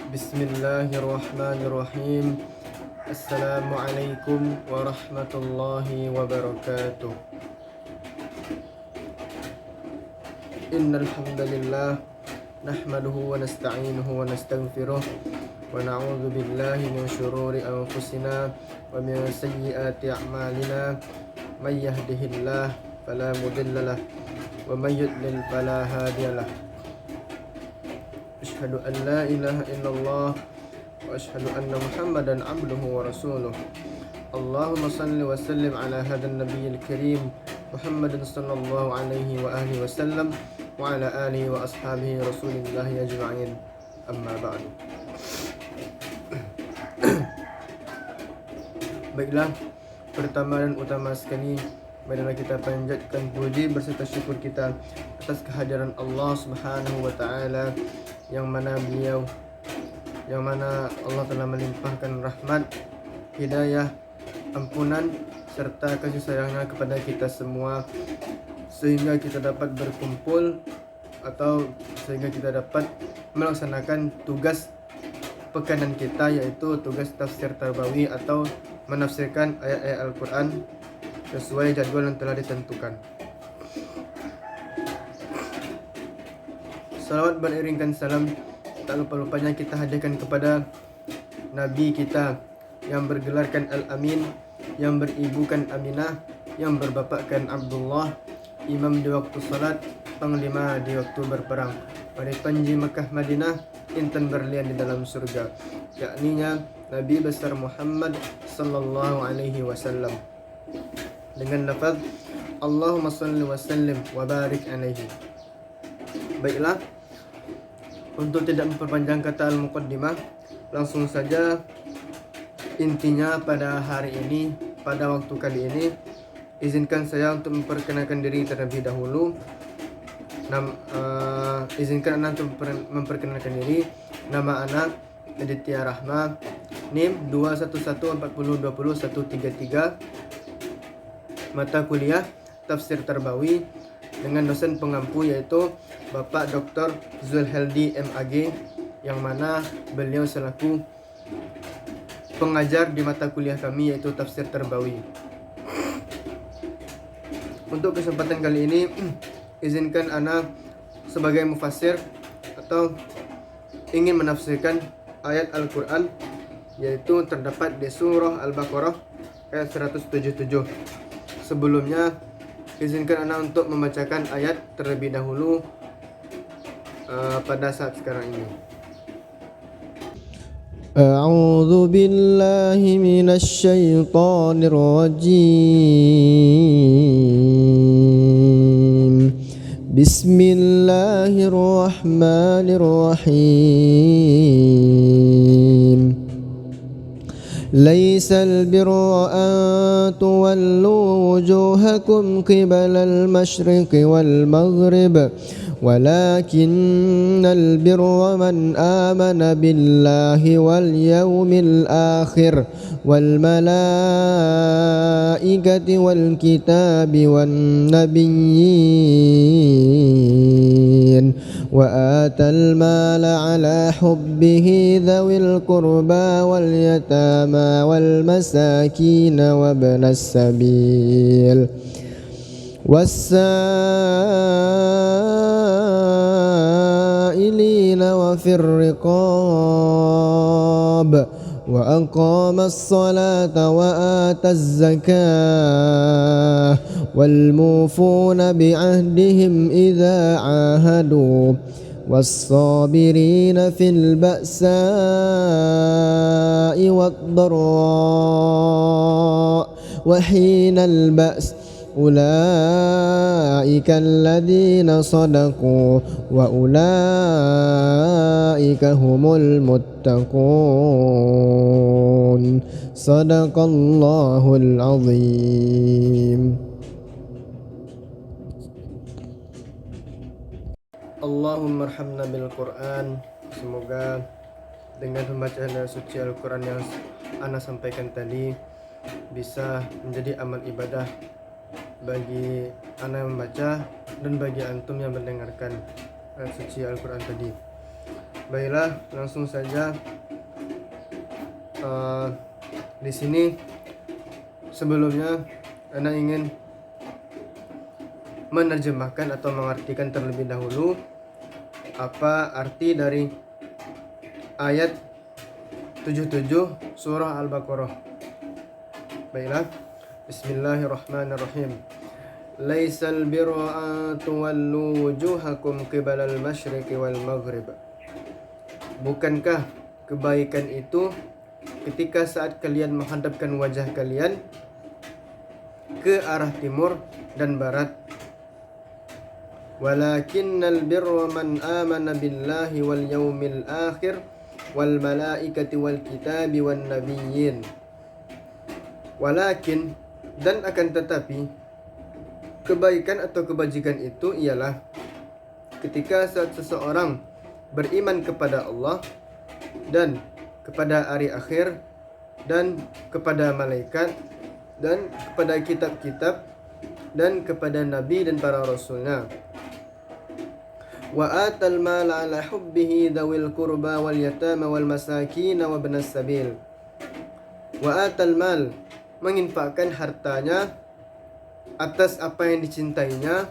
Bismillahirrahmanirrahim. Assalamualaikum warahmatullahi wabarakatuh. Innal hamdalillah nahmaduhu wa nasta'inuhu wa nastaghfiruh wa na'udzu billahi min shururi anfusina wa min sayyiati a'malina. May yahdihillahu fala mudilla lahu wa may yudlil fala hadiyalah. Asyhadu an la ilaha illallah wa asyhadu anna Muhammadan abduhu wa rasuluh. Allahumma salli wa sallim ala hadan nabiyil karim Muhammadin sallallahu alaihi wa alihi wasallam wa ala alihi wa ashabihi rasulillahi ajma'in. Amma ba'du. Baiklah, pertama dan utama sekali, marilah kita panjatkan puji berserta syukur kita atas kehadiran Allah Subhanahu wa taala, yang mana Allah telah melimpahkan rahmat, hidayah, ampunan serta kasih sayangnya kepada kita semua, sehingga kita dapat berkumpul atau sehingga kita dapat melaksanakan tugas pekanan kita, yaitu tugas tafsir tarbawi atau menafsirkan ayat-ayat Al-Quran sesuai jadwal yang telah ditentukan. Salawat beriringkan salam tak lupa-lupanya kita hadirkan kepada Nabi kita yang bergelarkan Al-Amin, yang beribukan Aminah, yang berbapakkan Abdullah, imam di waktu salat, panglima di waktu berperang, pada panji Mekah Madinah, intan berlian di dalam surga, yakninya Nabi besar Muhammad sallallahu alaihi wasallam, dengan lafaz Allahumma salli wa sallim wa barik alaihi. Baiklah, untuk tidak memperpanjang kata al-muqaddimah, langsung saja intinya pada hari ini, pada waktu kali ini, izinkan saya untuk memperkenalkan diri terlebih dahulu. Izinkan anak untuk memperkenalkan diri. Nama anak Aditya Rahma, NIM 21140201133, mata kuliah Tafsir Tarbawi, dengan dosen pengampu yaitu Bapak Dr. Zulheldi MAG, yang mana beliau selaku pengajar di mata kuliah kami yaitu Tafsir Tarbawi. Untuk kesempatan kali ini, izinkan ana sebagai mufassir atau ingin menafsirkan ayat Al-Quran, yaitu terdapat di surah Al-Baqarah ayat 177. Sebelumnya, izinkan ana untuk membacakan ayat terlebih dahulu pada saat sekarang ini. A'udzu billahi minasy syaithanir rajim. Bismillahirrahmanirrahim. Laisal birra an tuwallu wujuhakum qibalal masyriqi wal maghrib, walakinnal birra man amana billahi wal yawmil akhir wal malaikati wal kitabi wan nabiyyin wa atal mala ala hubbihi dhawil qurba wal yatama wal masakin wa ibnas sabil والسائلين وفي الرقاب وأقام الصلاة وآتى الزكاة والموفون بعهدهم إذا عاهدوا والصابرين في البأساء والضراء وحين البأس أولئك الذين صدقوا وأولئك هم المتقون. صدق الله العظيم. Allahumma arhamna bil Quran. Semoga dengan pembacaan suci Al-Quran yang ana sampaikan tadi bisa menjadi amal ibadah bagi ana yang membaca dan bagi antum yang mendengarkan suci Al-Quran tadi. Baiklah, langsung saja. Di sini sebelumnya Anda ingin menerjemahkan atau mengartikan terlebih dahulu apa arti dari ayat 77 surah Al-Baqarah. Baiklah, bismillahirrahmanirrahim. Laisal birra an tuwallu wujuhakum qibalal masyriqi wal maghrib. Bukankah kebaikan itu ketika saat kalian menghadapkan wajah kalian ke arah timur dan barat? Walakinnal birra man amana billahi wal yawmil akhir wal malaikati wal kitabi wan nabiyyin. Walakin, dan akan tetapi, kebaikan atau kebajikan itu ialah ketika saat seseorang beriman kepada Allah dan kepada hari akhir dan kepada malaikat dan kepada kitab-kitab dan kepada nabi dan para rasulnya. Wa atal mala ala hubbihi dawil qurba wal yatama wal masakin wa ibnas sabil. Wa atal mal, menginfakkan hartanya atas apa yang dicintainya,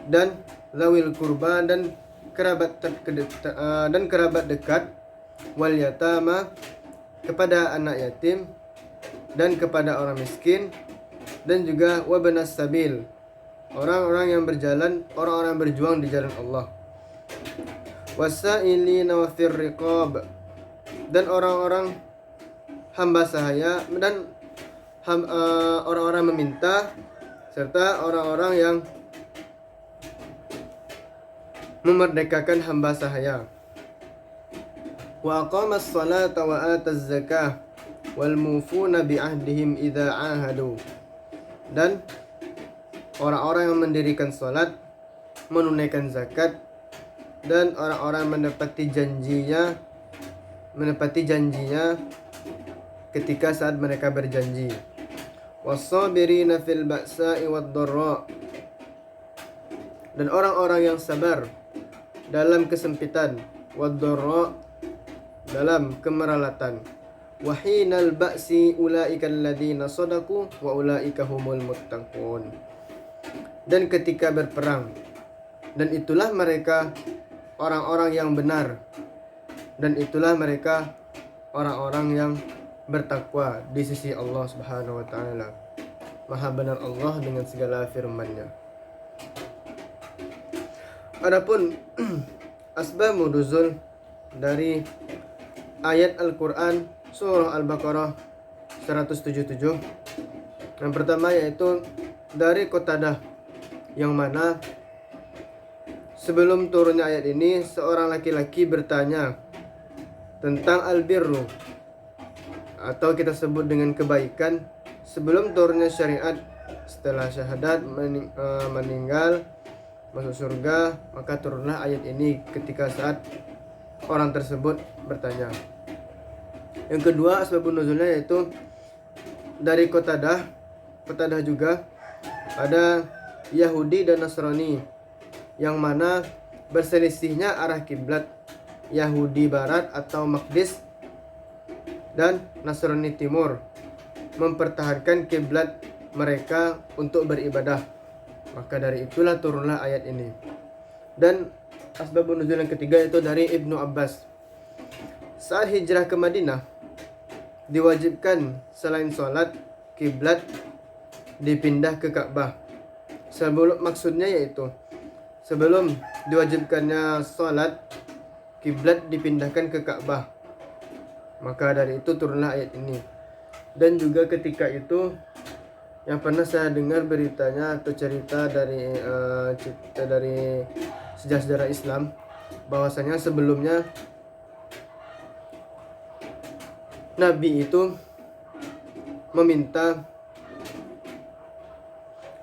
dan zawil kurba, dan kerabat dekat, wal yatama, kepada anak yatim dan kepada orang miskin, dan juga wabnas sabil, orang-orang yang berjalan, orang-orang yang berjuang di jalan Allah. Wasailina wa fir riqab, dan orang-orang hamba sahaya dan orang-orang meminta, serta orang-orang yang memerdekakan hamba sahaya. Wa aqamas salata wa ataz zakah wal mufuna bi ahdihim idza ahadu, dan orang-orang yang mendirikan salat, menunaikan zakat, dan orang-orang menepati janjinya ketika saat mereka berjanji. Was-sabirina fil ba'sa'i wad-dharra, dan orang-orang yang sabar dalam kesempitan, wad-dharra, dalam kemeralatan. Wa hinal ba'si ulaika alladziina shadaqu wa ulaika humul muttaqun, dan ketika berperang, dan itulah mereka orang-orang yang benar, dan itulah mereka orang-orang yang bertakwa di sisi Allah Subhanahu wa taala. Maha benar Allah dengan segala firman-Nya. Adapun asbab nuzul dari ayat Al-Qur'an surah Al-Baqarah 177. Yang pertama yaitu dari Qatadah, yang mana sebelum turunnya ayat ini seorang laki-laki bertanya tentang al-birru, atau kita sebut dengan kebaikan, sebelum turunnya syariat. Setelah syahadat, meninggal, masuk surga, maka turunlah ayat ini ketika saat orang tersebut bertanya. Yang kedua asbabun nuzulnya yaitu dari Qatadah juga ada Yahudi dan Nasrani, yang mana berselisihnya arah kiblat, Yahudi barat atau Maqdis dan Nasrani timur mempertahankan kiblat mereka untuk beribadah. Maka dari itulah turunlah ayat ini. Dan asbabun nuzul yang ketiga itu dari Ibnu Abbas. Saat hijrah ke Madinah, diwajibkan selain sholat, kiblat dipindah ke Ka'bah. Maksudnya yaitu sebelum diwajibkannya sholat, kiblat dipindahkan ke Ka'bah. Maka dari itu turunlah ayat ini. Dan juga ketika itu, yang pernah saya dengar beritanya atau cerita dari sejarah Islam, bahwasanya sebelumnya Nabi itu meminta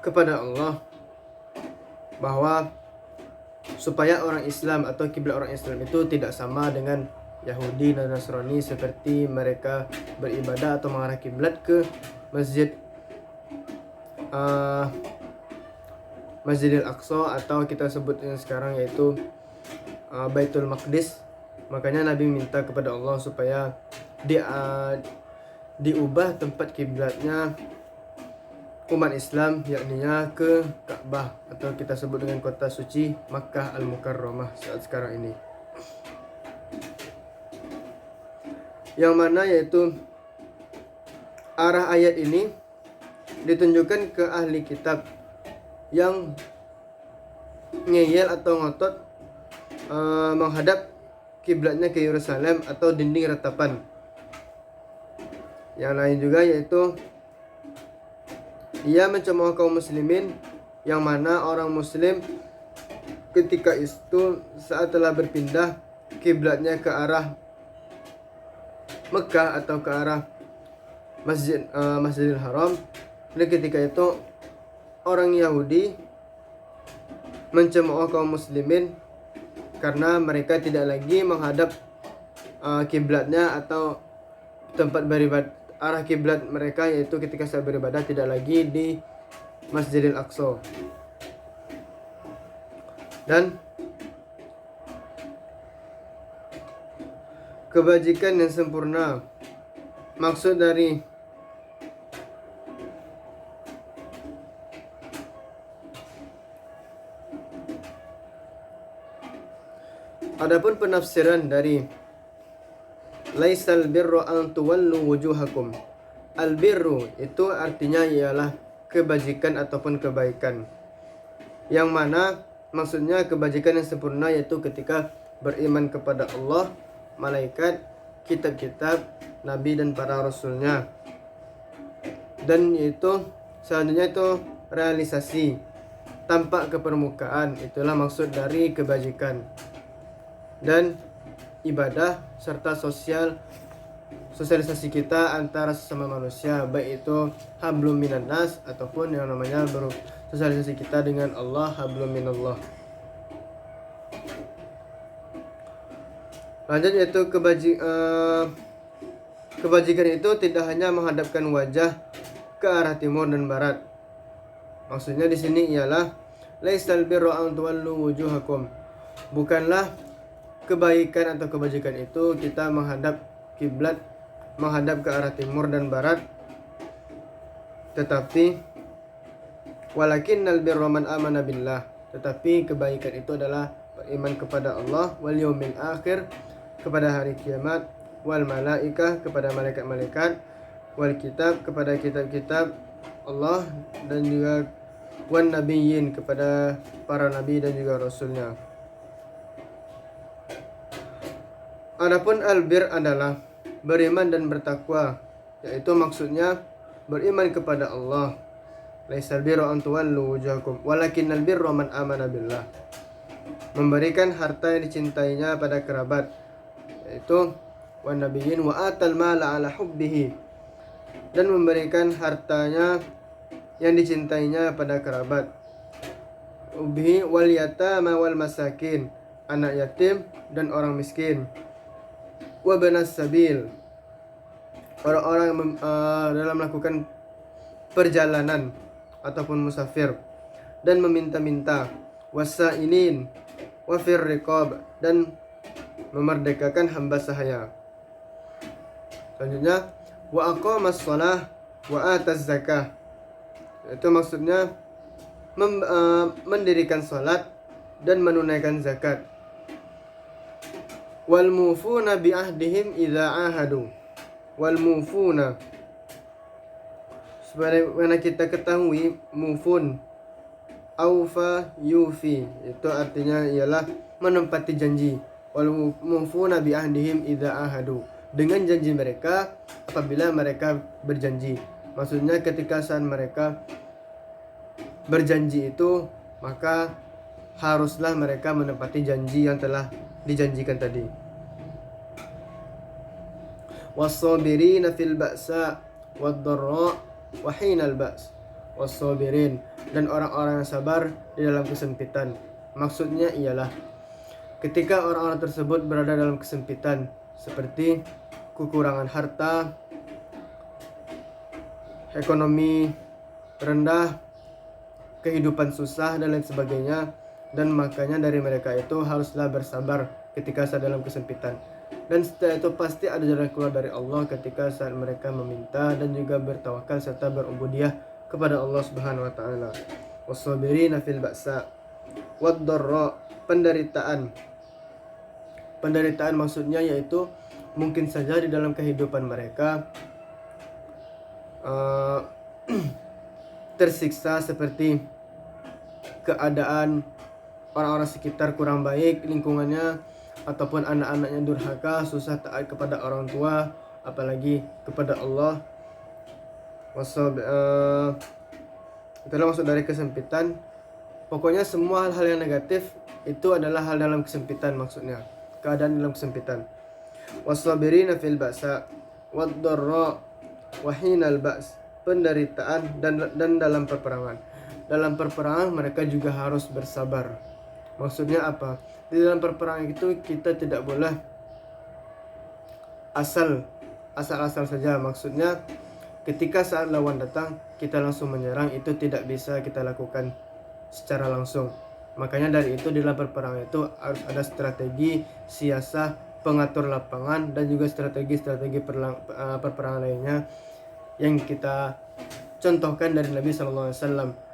kepada Allah bahwa supaya orang Islam atau kiblat orang Islam itu tidak sama dengan Yahudi dan Nasrani, seperti mereka beribadah atau mengarah kiblat ke Masjidil Aqsa, atau kita sebutnya sekarang yaitu Baitul Maqdis. Makanya Nabi minta kepada Allah supaya diubah tempat kiblatnya umat Islam, yakninya ke Ka'bah, atau kita sebut dengan kota suci Makkah Al-Mukarramah saat sekarang ini. Yang mana yaitu arah ayat ini ditunjukkan ke ahli kitab yang ngeyel atau ngotot menghadap kiblatnya ke Yerusalem atau dinding ratapan. Yang lain juga yaitu ia mencemooh kaum muslimin, yang mana orang muslim ketika itu saat telah berpindah kiblatnya ke arah Mekah atau ke arah Masjidil Haram. Dan ketika itu orang Yahudi mencemooh kaum muslimin karena mereka tidak lagi menghadap kiblatnya atau tempat beribadah, arah kiblat mereka yaitu ketika saat beribadah tidak lagi di Masjidil Aqsa. Dan kebajikan yang sempurna, maksud dari adapun penafsiran dari laisal birru an tuwallu wujuhakum. Al-birru itu artinya ialah kebajikan ataupun kebaikan. Yang mana maksudnya kebajikan yang sempurna yaitu ketika beriman kepada Allah, malaikat, kitab-kitab, nabi dan para rasulnya. Dan itu selanjutnya itu realisasi, tampak ke permukaan, itulah maksud dari kebajikan. Dan ibadah serta sosialisasi kita antara sesama manusia, baik itu hablum minan nas ataupun yang namanya sosialisasi kita dengan Allah, hablum minallah. Lanjut yaitu kebajikan itu tidak hanya menghadapkan wajah ke arah timur dan barat. Maksudnya di sini ialah laisal birru an tuwallu wujuhakum. Bukanlah kebaikan atau kebajikan itu kita menghadap kiblat, menghadap ke arah timur dan barat, tetapi walakinnal birra man amana billah, tetapi kebaikan itu adalah beriman kepada Allah, wal yaumil akhir, kepada hari kiamat, wal malaikah, kepada malaikat-malaikat, wal kitab, kepada kitab-kitab Allah, dan juga wan nabiyyin, kepada para nabi dan juga rasulnya. Adapun albir adalah beriman dan bertakwa, yaitu maksudnya beriman kepada Allah. Laisal birru an tuwallu wujuhakum walakinnal birra man amana billah. Memberikan harta yang dicintainya pada kerabat, yaitu wan nabiyyin wa atal mala ala hubbihi, dan memberikan hartanya yang dicintainya pada kerabat. Ubhi wal yatama wal masakin, anak yatim dan orang miskin. Wabanas sabil, orang-orang yang dalam melakukan perjalanan ataupun musafir, dan meminta-minta. Wasailin wafir riqab, dan memerdekakan hamba sahaya. Selanjutnya wa aqamas shalah wa ataz zakah, itu maksudnya mendirikan salat dan menunaikan zakat. Wal mufuna bi ahdihim idza ahadu. Wal mufuna, sebagaimana kita ketahui, mufun aufa yufi, itu artinya ialah menempati janji. Wal mufuna bi ahdihim idza ahadu, dengan janji mereka apabila mereka berjanji. Maksudnya ketika saat mereka berjanji itu, maka haruslah mereka menepati janji yang telah dijanjikan tadi. Was-sabirina fil ba'sa wad-dharra wa hinal ba's. Was-sabirin, dan orang-orang yang sabar di dalam kesempitan. Maksudnya ialah ketika orang-orang tersebut berada dalam kesempitan, seperti kekurangan harta, ekonomi rendah, kehidupan susah dan lain sebagainya, dan makanya dari mereka itu haruslah bersabar ketika saat dalam kesempitan. Dan setelah itu pasti ada jalan keluar dari Allah ketika saat mereka meminta dan juga bertawakal serta berubudiyah kepada Allah Subhanahu wa taala. Wasabirina fil ba'sa wad-dharra, penderitaan. Penderitaan maksudnya yaitu mungkin saja di dalam kehidupan mereka tersiksa seperti keadaan orang-orang sekitar kurang baik lingkungannya, ataupun anak-anaknya durhaka, susah taat kepada orang tua, apalagi kepada Allah. Itulah maksud dari kesempitan. Pokoknya semua hal-hal yang negatif itu adalah hal dalam kesempitan, maksudnya keadaan dalam kesempitan. Wasabirina fil ba'sa wad-dharra wa hinal ba's, penderitaan dan dalam peperangan. Dalam peperangan mereka juga harus bersabar. Maksudnya apa? Di dalam peperangan itu kita tidak boleh asal-asal saja. Maksudnya ketika saat lawan datang kita langsung menyerang, itu tidak bisa kita lakukan secara langsung. Makanya dari itu di dalam peperangan itu harus ada strategi, siasah, pengatur lapangan, dan juga strategi-strategi peperangan lainnya yang kita contohkan dari Nabi SAW,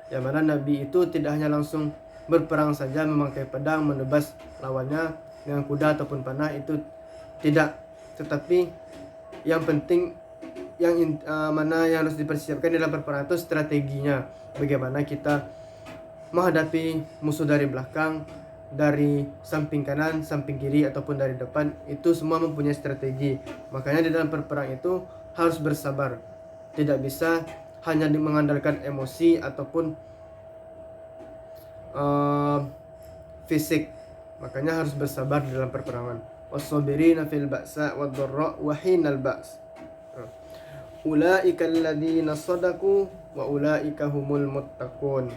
yang mana Nabi itu tidak hanya langsung berperang saja memakai pedang menebas lawannya dengan kuda ataupun panah, itu tidak, tetapi yang penting mana yang harus dipersiapkan dalam peperangan itu strateginya, bagaimana kita menghadapi musuh dari belakang, dari samping kanan, samping kiri, ataupun dari depan. Itu semua mempunyai strategi. Makanya di dalam perperang itu harus bersabar, tidak bisa hanya mengandalkan emosi ataupun fisik. Makanya harus bersabar di dalam perperangan. Wasabirina fil ba'sa wad-dharra wa hinal ba's. Ulaika alladziina shadaku wa ulaika humul muttaqun.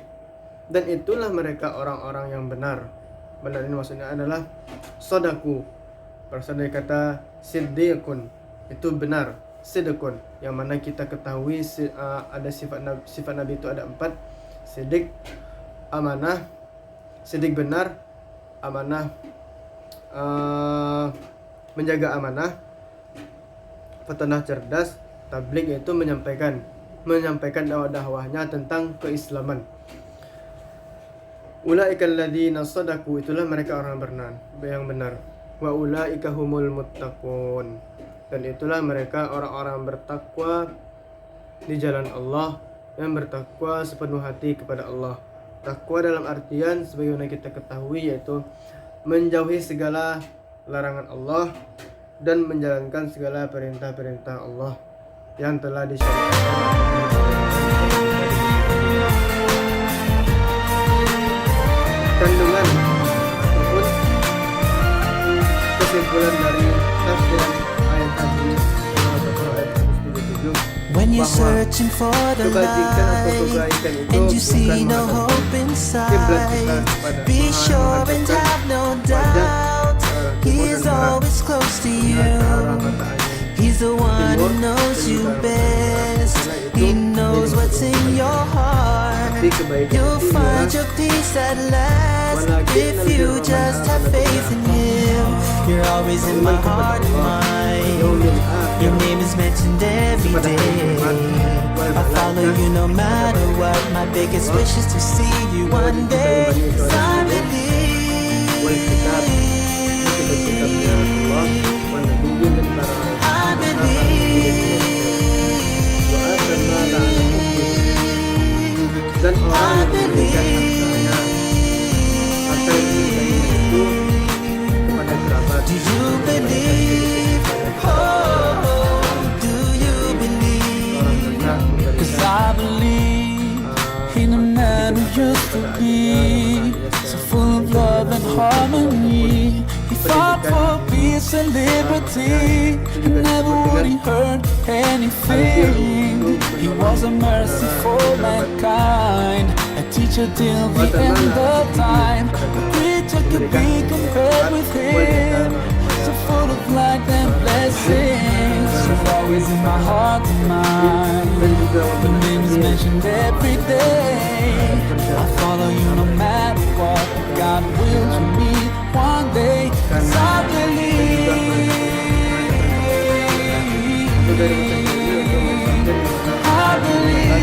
Dan itulah mereka orang-orang yang benar. Benar ini maksudnya adalah sodaku, berasal dari kata siddiqun, itu benar, siddiqun, yang mana kita ketahui ada sifat Nabi itu ada 4: siddiq, amanah, siddiq benar, amanah, menjaga amanah, petanah cerdas, tabligh yaitu menyampaikan dakwah-dakwahnya tentang keislaman. Ulaika alladzina shadaku, itulah mereka orang yang benar. Wa ulaika humul muttaqun, dan itulah mereka orang-orang bertakwa di jalan Allah, yang bertakwa sepenuh hati kepada Allah. Takwa dalam artian sebagaimana kita ketahui yaitu menjauhi segala larangan Allah dan menjalankan segala perintah-perintah Allah yang telah disyariatkan. Kandungan ataupun kesimpulan dari tafsir ayat tadi atau ayat 177, When you're searching for the light and you see no hope inside, be sure and have no doubt, He is always close to you. He's the one who knows you best. He knows what's in your heart. You'll find your peace at last if you just have faith in Him. You're always in my heart and mind. Your name is mentioned every day. I follow you no matter what. My biggest wish is to see you one day. 'Cause I believe. I believe. Dan orang yang memberikan hartanya atau itu kepada kerabat. Do you believe? Oh, do you believe? Orang berhak memberikan 'Cause I believe in a man who used to be so full of love and harmony. He fought for peace and liberty, and never would he hurt anything. He was a mercy for mankind, a teacher till the end of time. A creature could be compared with him, so full of light and blessings. He's always in my heart and mind. The name is is mentioned every day. I'll follow you no matter what. God will to me one day. 'Cause I believe. I believe.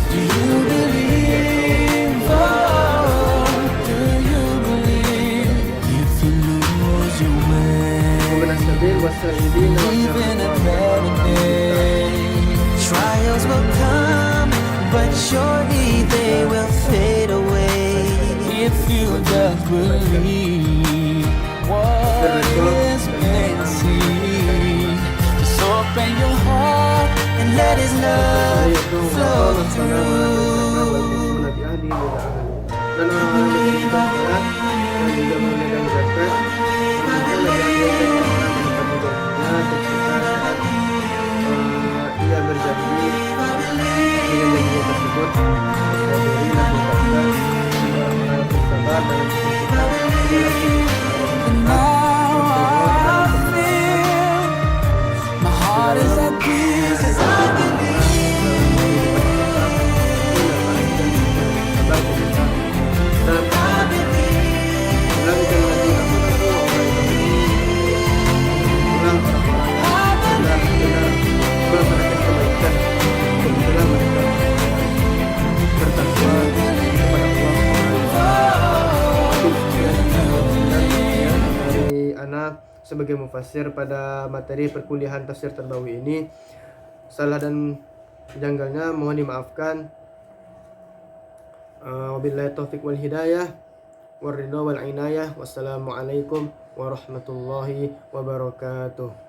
Do you believe? Oh, do you believe? If you lose your way, even a better day. Trials will come, but surely they will fade away. If you just believe what is plain to see, just open your heart And let His love flow through. Dan orang-orang yang beribadah dan juga memegang zakat, mereka lebih anjurkan orang yang berjadinya ketika saat ia berjanji dengan janjinya tersebut. Wasabiri dan bersabar, orang-orang bersabar dalam kesulitan adalah And now I feel my heart is at peace as I believe. Sebagai mufassir pada materi perkuliahan tafsir Tarbawi ini, salah dan janggalnya mohon dimaafkan. Wabillahi taufiq wal hidayah waridha wal inayah. Wassalamualaikum warahmatullahi wabarakatuh.